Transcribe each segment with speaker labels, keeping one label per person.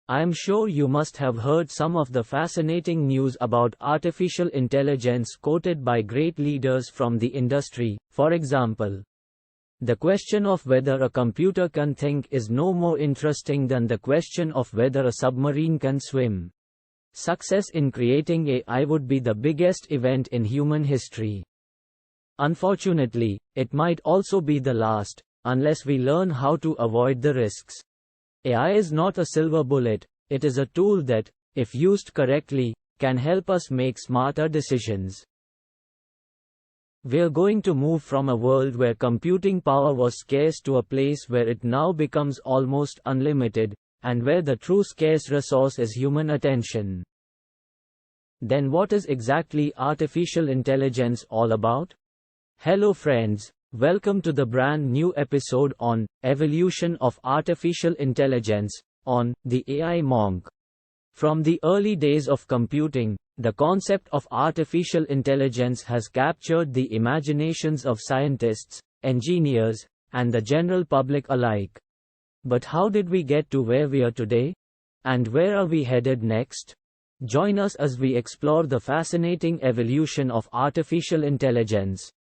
Speaker 1: I'm sure you must have heard some of the fascinating news about artificial intelligence quoted by great leaders from the industry. For example, the question of whether a computer can think is no more interesting than the question of whether a submarine can swim. Success in creating AI would be the biggest event in human history. Unfortunately, it might also be the last, unless we learn how to avoid the risks. AI is not a silver bullet, it is a tool that, if used correctly, can help us make smarter decisions. We're going to move from a world where computing power was scarce to a place where it now becomes almost unlimited, and where the true scarce resource is human attention. Then what is exactly artificial intelligence all about? Hello friends, welcome to the brand new episode on Evolution of Artificial Intelligence, on the AI Monk. From the early days of computing, the concept of artificial intelligence has captured the imaginations of scientists, engineers, and the general public alike. But how did we get to where we are today? And where are we headed next? Join us as we explore the fascinating evolution of artificial intelligence.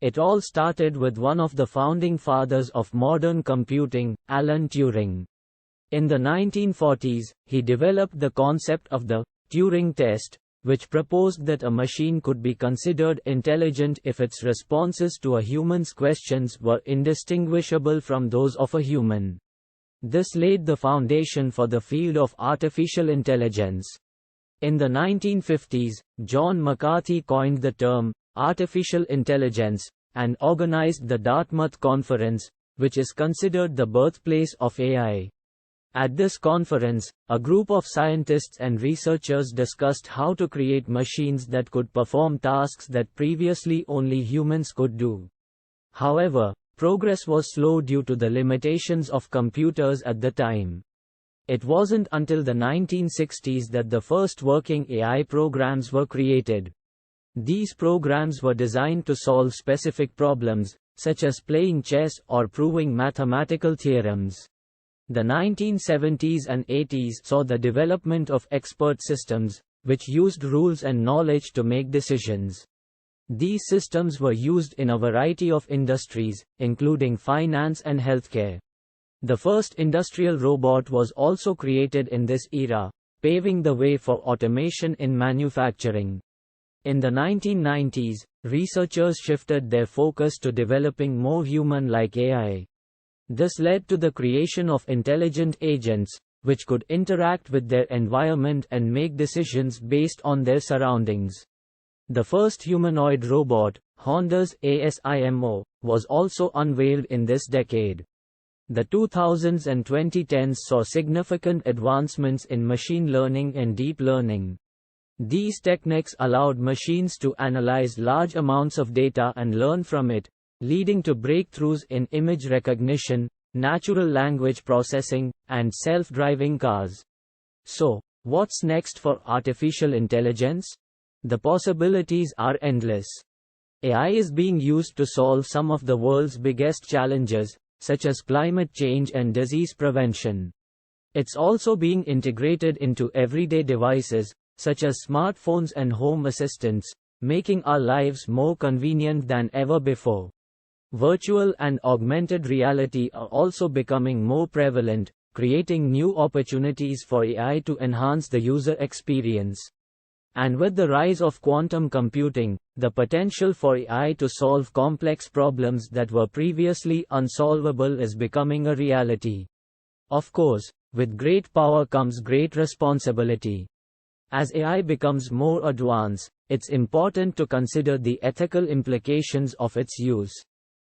Speaker 1: It all started with one of the founding fathers of modern computing, Alan Turing. In the 1940s, he developed the concept of the Turing test, which proposed that a machine could be considered intelligent if its responses to a human's questions were indistinguishable from those of a human. This laid the foundation for the field of artificial intelligence. In the 1950s, John McCarthy coined the term artificial intelligence, and organized the Dartmouth Conference, which is considered the birthplace of AI. At this conference, a group of scientists and researchers discussed how to create machines that could perform tasks that previously only humans could do. However, progress was slow due to the limitations of computers at the time. It wasn't until the 1960s that the first working AI programs were created. These programs were designed to solve specific problems, such as playing chess or proving mathematical theorems. The 1970s and 80s saw the development of expert systems, which used rules and knowledge to make decisions. These systems were used in a variety of industries, including finance and healthcare. The first industrial robot was also created in this era, paving the way for automation in manufacturing. In the 1990s, researchers shifted their focus to developing more human-like AI. This led to the creation of intelligent agents, which could interact with their environment and make decisions based on their surroundings. The first humanoid robot, Honda's ASIMO, was also unveiled in this decade. The 2000s and 2010s saw significant advancements in machine learning and deep learning. These techniques allowed machines to analyze large amounts of data and learn from it, leading to breakthroughs in image recognition, natural language processing, and self-driving cars. So, what's next for artificial intelligence? The possibilities are endless. AI is being used to solve some of the world's biggest challenges, such as climate change and disease prevention. It's also being integrated into everyday devices, such as smartphones and home assistants, making our lives more convenient than ever before. Virtual and augmented reality are also becoming more prevalent, creating new opportunities for AI to enhance the user experience. And with the rise of quantum computing, the potential for AI to solve complex problems that were previously unsolvable is becoming a reality. Of course, with great power comes great responsibility. As AI becomes more advanced, it's important to consider the ethical implications of its use.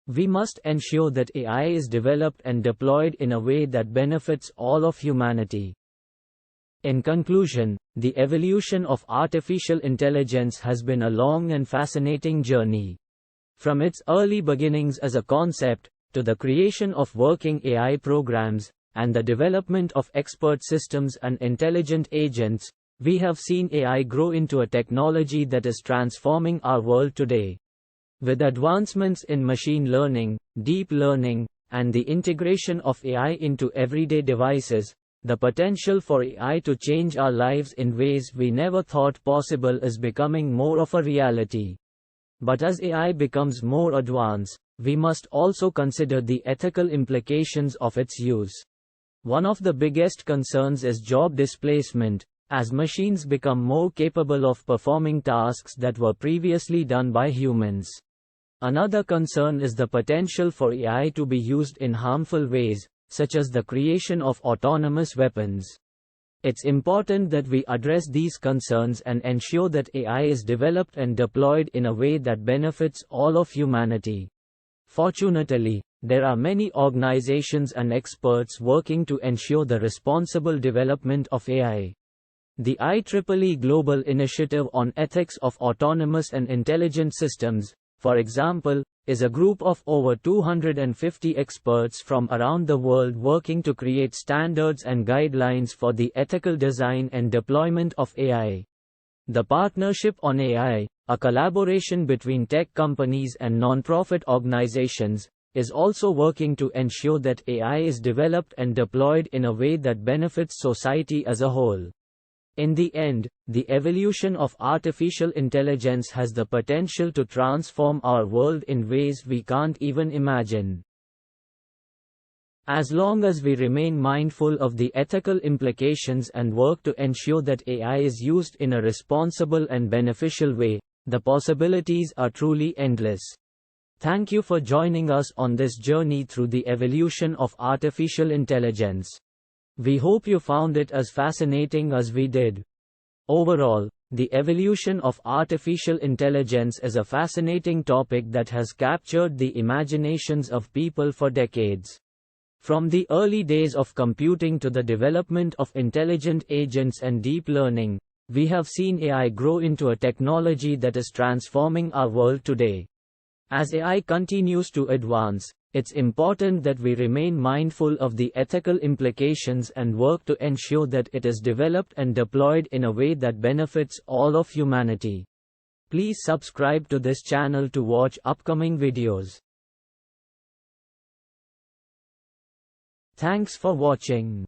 Speaker 1: We must ensure that AI is developed and deployed in a way that benefits all of humanity. In conclusion, the evolution of artificial intelligence has been a long and fascinating journey. From its early beginnings as a concept, to the creation of working AI programs, and the development of expert systems and intelligent agents, we have seen AI grow into a technology that is transforming our world today. With advancements in machine learning, deep learning, and the integration of AI into everyday devices, The potential for AI to change our lives in ways we never thought possible is becoming more of a reality. But as AI becomes more advanced, we must also consider the ethical implications of its use. One of the biggest concerns is job displacement, as machines become more capable of performing tasks that were previously done by humans. Another concern is the potential for AI to be used in harmful ways, such as the creation of autonomous weapons. It's important that we address these concerns and ensure that AI is developed and deployed in a way that benefits all of humanity. Fortunately, there are many organizations and experts working to ensure the responsible development of AI. The IEEE Global Initiative on Ethics of Autonomous and Intelligent Systems, for example, is a group of over 250 experts from around the world working to create standards and guidelines for the ethical design and deployment of AI. The Partnership on AI, a collaboration between tech companies and non-profit organizations, is also working to ensure that AI is developed and deployed in a way that benefits society as a whole. In the end, the evolution of artificial intelligence has the potential to transform our world in ways we can't even imagine. As long as we remain mindful of the ethical implications and work to ensure that AI is used in a responsible and beneficial way, the possibilities are truly endless. Thank you for joining us on this journey through the evolution of artificial intelligence. We hope you found it as fascinating as we did. Overall, the evolution of artificial intelligence is a fascinating topic that has captured the imaginations of people for decades. From the early days of computing to the development of intelligent agents and deep learning, we have seen AI grow into a technology that is transforming our world today. As AI continues to advance, it's important that we remain mindful of the ethical implications and work to ensure that it is developed and deployed in a way that benefits all of humanity. Please subscribe to this channel to watch upcoming videos. Thanks for watching.